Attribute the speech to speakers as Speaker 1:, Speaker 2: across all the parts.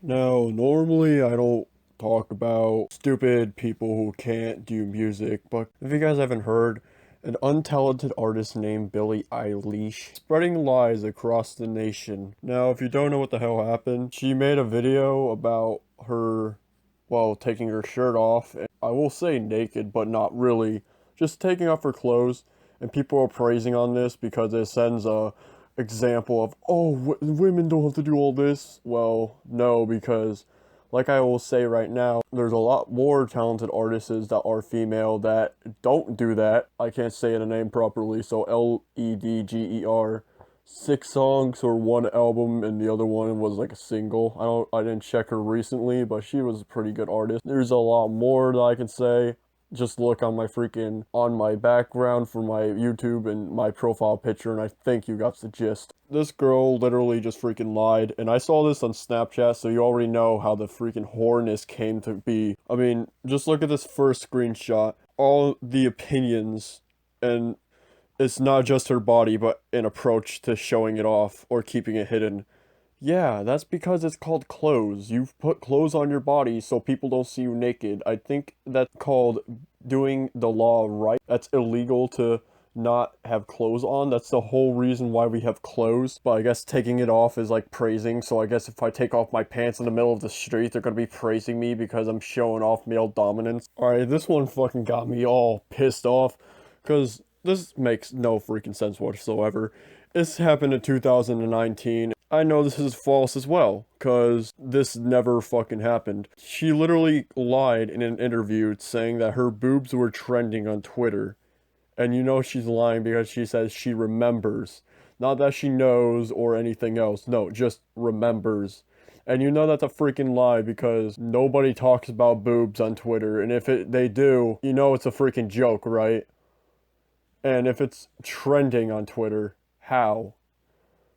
Speaker 1: Now, normally I don't talk about stupid people who can't do music, but if you guys haven't heard, an untalented artist named Billie Eilish spreading lies across the nation. Now, if you don't know what the hell happened, she made a video about her, well, taking her shirt off. And I will say naked, but not really. Just taking off her clothes, and people are praising on this because it sends a example of, oh, women don't have to do all this. Well, no, because like I will say right now, there's a lot more talented artists that are female that don't do that. I can't say the name properly, so Ledger, 6 songs or one album, and the other one was like a single. I didn't check her recently, but she was a pretty good artist. There's a lot more that I can say. Just look on my background for my YouTube and my profile picture, and I think you got the gist. This girl literally just freaking lied, and I saw this on Snapchat, so you already know how the freaking whoreness came to be. I mean, just look at this first screenshot. All the opinions, and it's not just her body, but an approach to showing it off or keeping it hidden. Yeah, that's because it's called clothes. You've put clothes on your body so people don't see you naked. I think that's called doing the law right. That's illegal to not have clothes on. That's the whole reason why we have clothes. But I guess taking it off is like praising. So I guess if I take off my pants in the middle of the street, they're gonna be praising me because I'm showing off male dominance. Alright, this one fucking got me all pissed off because this makes no freaking sense whatsoever. This happened in 2019. I know this is false as well, because this never fucking happened. She literally lied in an interview saying that her boobs were trending on Twitter. And you know she's lying because she says she remembers. Not that she knows or anything else. No, just remembers. And you know that's a freaking lie because nobody talks about boobs on Twitter. And if they do, you know it's a freaking joke, right? And if it's trending on Twitter, how?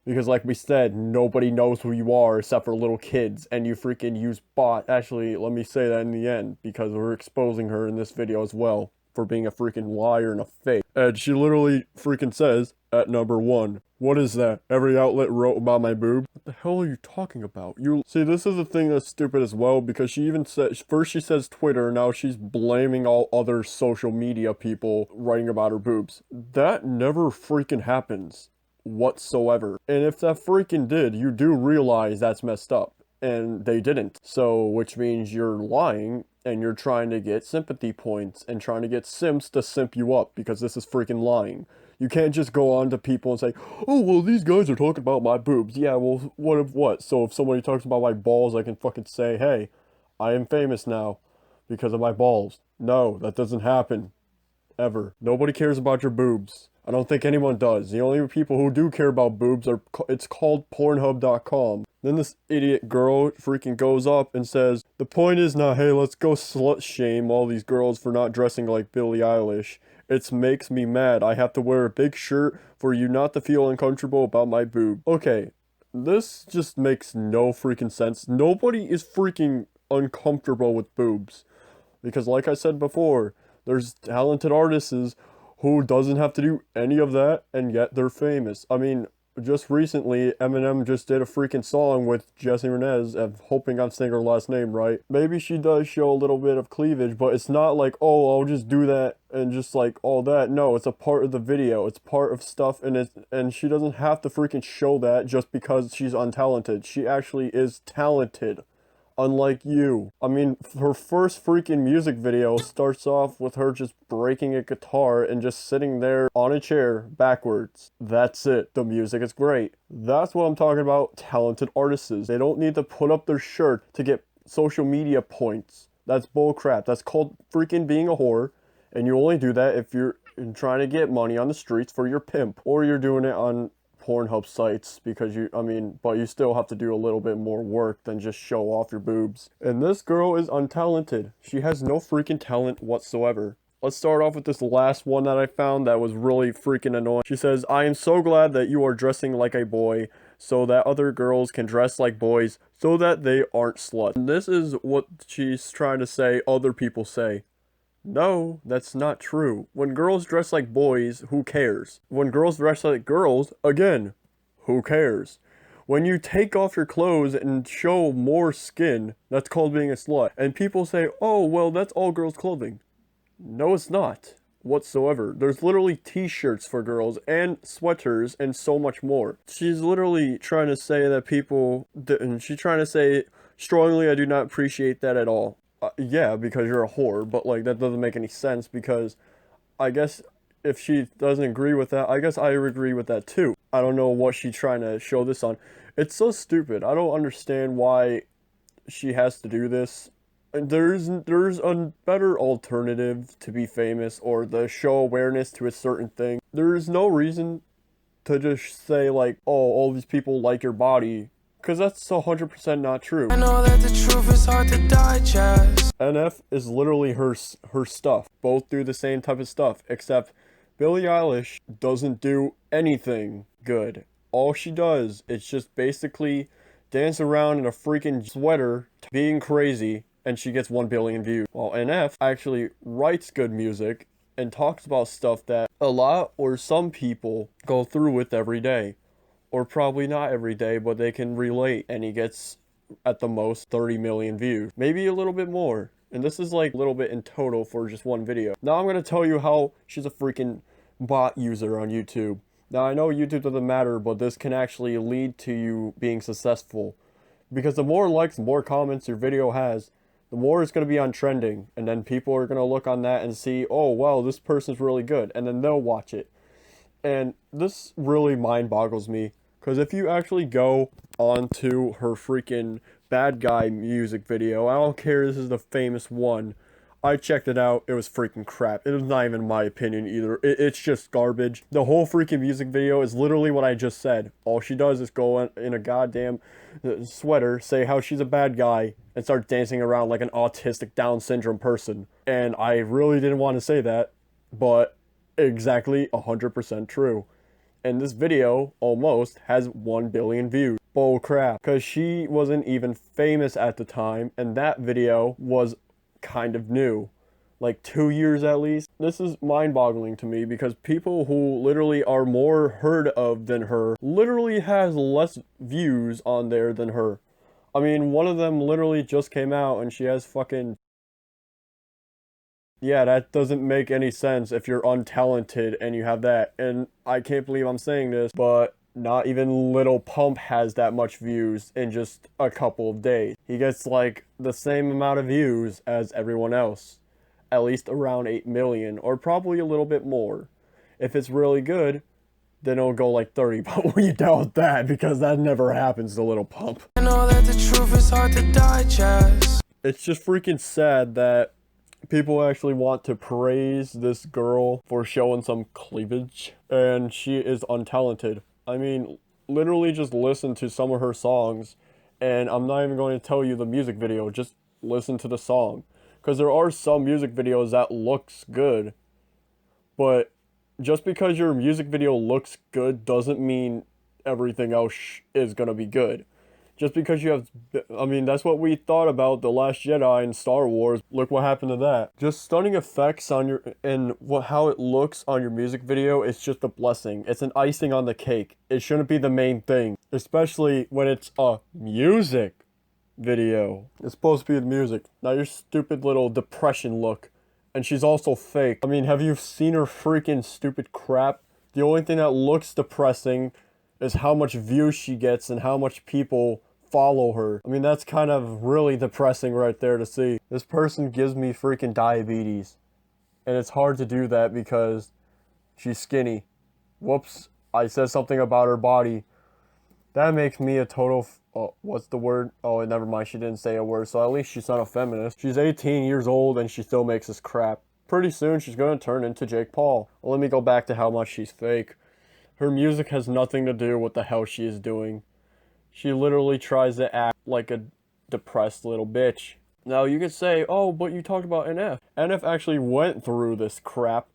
Speaker 1: Because like we said, nobody knows who you are except for little kids, and you freaking use bot. Actually, let me say that in the end, because we're exposing her in this video as well for being a freaking liar and a fake. And she literally freaking says, at number 1, what is that? Every outlet wrote about my boob? What the hell are you talking about? You see, this is the thing that's stupid as well, because she even said, first she says Twitter, now she's blaming all other social media people writing about her boobs. That never freaking happens whatsoever. And if that freaking did, you do realize that's messed up. And they didn't. So, which means you're lying and you're trying to get sympathy points and trying to get simps to simp you up because this is freaking lying. You can't just go on to people and say, oh, well, these guys are talking about my boobs. Yeah, well, what of what? So if somebody talks about my balls, I can fucking say, hey, I am famous now because of my balls. No, that doesn't happen. Ever. Nobody cares about your boobs. I don't think anyone does. The only people who do care about boobs are, it's called Pornhub.com. Then this idiot girl freaking goes up and says, the point is not, hey, let's go slut shame all these girls for not dressing like Billie Eilish. It makes me mad. I have to wear a big shirt for you not to feel uncomfortable about my boob. Okay, this just makes no freaking sense. Nobody is freaking uncomfortable with boobs. Because like I said before, there's talented artists who doesn't have to do any of that, and yet they're famous. I mean, just recently, Eminem just did a freaking song with Jessie Renez. I'm hoping I'm saying her last name right. Maybe she does show a little bit of cleavage, but it's not like, oh, I'll just do that and just like all that. No, it's a part of the video. It's part of stuff, and she doesn't have to freaking show that just because she's untalented. She actually is talented. Unlike you. I mean, her first freaking music video starts off with her just breaking a guitar and just sitting there on a chair backwards. That's it. The music is great. That's what I'm talking about. Talented artists. They don't need to put up their shirt to get social media points. That's bullcrap. That's called freaking being a whore. And you only do that if you're trying to get money on the streets for your pimp. Or you're doing it on Pornhub sites because but you still have to do a little bit more work than just show off your boobs. And this girl is untalented. She has no freaking talent whatsoever. Let's start off with this last one that I found that was really freaking annoying. She says, I am so glad that you are dressing like a boy so that other girls can dress like boys so that they aren't sluts. And this is what she's trying to say other people say. No, that's not true. When girls dress like boys, who cares? When girls dress like girls, again, who cares? When you take off your clothes and show more skin, that's called being a slut. And people say, oh, well, that's all girls' clothing. No, it's not whatsoever. There's literally t-shirts for girls and sweaters and so much more. She's literally trying to say that and she's trying to say strongly, I do not appreciate that at all. Yeah, because you're a whore, but like that doesn't make any sense because I guess if she doesn't agree with that, I guess I agree with that too. I don't know what she's trying to show this on. It's so stupid. I don't understand why she has to do this. There's a better alternative to be famous or to show awareness to a certain thing. There's no reason to just say like, oh, all these people like your body, because that's 100% not true.
Speaker 2: I know that the truth is hard to digest.
Speaker 1: NF is literally her stuff. Both do the same type of stuff, except Billie Eilish doesn't do anything good. All she does is just basically dance around in a freaking sweater, being crazy, and she gets 1 billion views. While NF actually writes good music and talks about stuff that a lot or some people go through with every day. Or probably not every day, but they can relate, and he gets at the most 30 million views. Maybe a little bit more. And this is like a little bit in total for just one video. Now I'm going to tell you how she's a freaking bot user on YouTube. Now I know YouTube doesn't matter, but this can actually lead to you being successful. Because the more likes, the more comments your video has, the more it's going to be on trending. And then people are going to look on that and see, oh, wow, this person's really good. And then they'll watch it. And this really mind boggles me. Because if you actually go onto her freaking bad guy music video, I don't care, this is the famous one. I checked it out, it was freaking crap. It was not even my opinion either. It's just garbage. The whole freaking music video is literally what I just said. All she does is go in a goddamn sweater, say how she's a bad guy, and start dancing around like an autistic Down syndrome person. And I really didn't want to say that, but exactly 100% true. And this video almost has 1 billion views. Bull crap. Because she wasn't even famous at the time, and that video was kind of new. Like 2 years at least. This is mind-boggling to me because people who literally are more heard of than her literally has less views on there than her. I mean, one of them literally just came out and she has fucking... Yeah, that doesn't make any sense if you're untalented and you have that. And I can't believe I'm saying this, but not even Lil Pump has that much views in just a couple of days. He gets like the same amount of views as everyone else. At least around 8 million, or probably a little bit more. If it's really good, then it'll go like 30, but we doubt that because that never happens to Lil Pump.
Speaker 2: I know that the truth is hard to digest.
Speaker 1: It's just freaking sad that people actually want to praise this girl for showing some cleavage, and she is untalented. I mean, literally just listen to some of her songs, and I'm not even going to tell you the music video, just listen to the song. Because there are some music videos that looks good, but just because your music video looks good doesn't mean everything else is going to be good. Just because you have, I mean, that's what we thought about The Last Jedi and Star Wars. Look what happened to that. Just stunning effects on your, and how it looks on your music video is just a blessing. It's an icing on the cake. It shouldn't be the main thing, especially when it's a music video. It's supposed to be the music, not your stupid little depression look. And she's also fake. I mean, have you seen her freaking stupid crap? The only thing that looks depressing is how much views she gets and how much people follow her. I mean, that's kind of really depressing right there to see. This person gives me freaking diabetes. And it's hard to do that because she's skinny. Whoops, I said something about her body. That makes me a total... Oh, what's the word? Oh, never mind, she didn't say a word, so at least she's not a feminist. She's 18 years old and she still makes this crap. Pretty soon she's gonna turn into Jake Paul. Well, let me go back to how much she's fake. Her music has nothing to do with what the hell she is doing. She literally tries to act like a depressed little bitch. Now you could say, oh, but you talked about NF. NF actually went through this crap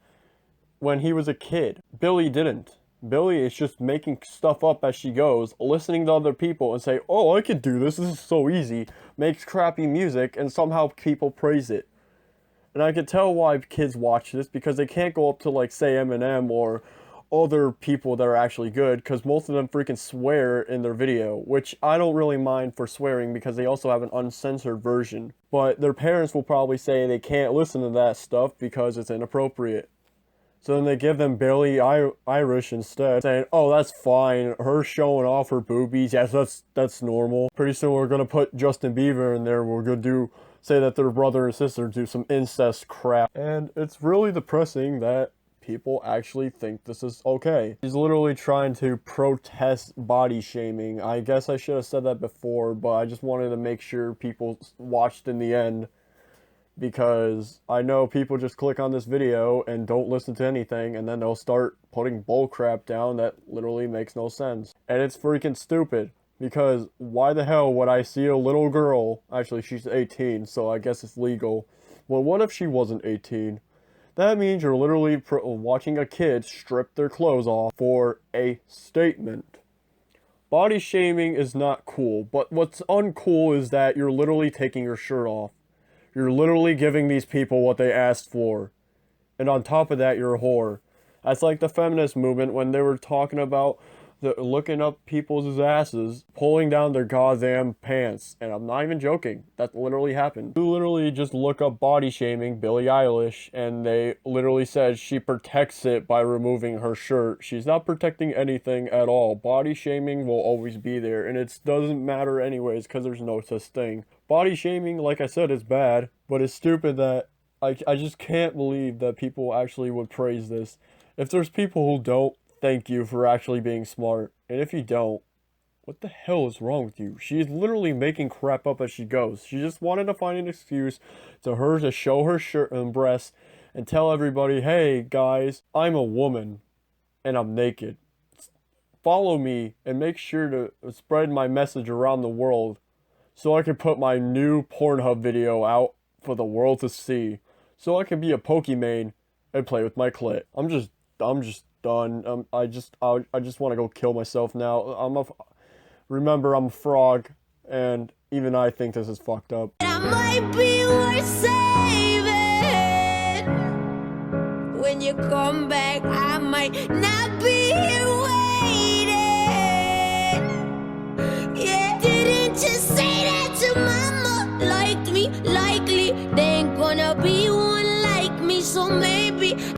Speaker 1: when he was a kid. Billie didn't. Billie is just making stuff up as she goes, listening to other people and say, oh, I could do this, this is so easy, makes crappy music, and somehow people praise it. And I could tell why kids watch this, because they can't go up to, like, say, Eminem or, other people that are actually good, because most of them freaking swear in their video, which I don't really mind for swearing because they also have an uncensored version. But their parents will probably say they can't listen to that stuff because it's inappropriate. So then they give them Billie Eilish instead, saying, "Oh, that's fine. Her showing off her boobies, yes, that's normal." Pretty soon we're gonna put Justin Bieber in there. We're gonna say that their brother and sister do some incest crap, and it's really depressing that people actually think this is okay. He's literally trying to protest body shaming. I guess I should have said that before, but I just wanted to make sure people watched in the end, because I know people just click on this video and don't listen to anything, and then they'll start putting bull crap down that literally makes no sense. And it's freaking stupid, because why the hell would I see a little girl, actually she's 18, so I guess it's legal. Well, what if she wasn't 18? That means you're literally watching a kid strip their clothes off for a statement. Body shaming is not cool, but what's uncool is that you're literally taking your shirt off. You're literally giving these people what they asked for. And on top of that, you're a whore. That's like the feminist movement when they were talking about looking up people's asses, pulling down their goddamn pants. And I'm not even joking. That literally happened. You literally just look up body shaming, Billie Eilish, and they literally said she protects it by removing her shirt. She's not protecting anything at all. Body shaming will always be there, and it doesn't matter anyways because there's no such thing. Body shaming, like I said, is bad, but it's stupid that I just can't believe that people actually would praise this. If there's people who don't, thank you for actually being smart. And if you don't, what the hell is wrong with you? She's literally making crap up as she goes. She just wanted to find an excuse to show her shirt and breasts and tell everybody, hey guys, I'm a woman and I'm naked. Follow me and make sure to spread my message around the world so I can put my new Pornhub video out for the world to see. So I can be a Pokemon and play with my clit. I'm just done. I just want to go kill myself now. Remember, I'm a frog, and even I think this is fucked up.
Speaker 3: I might be worth saving. When you come back, I might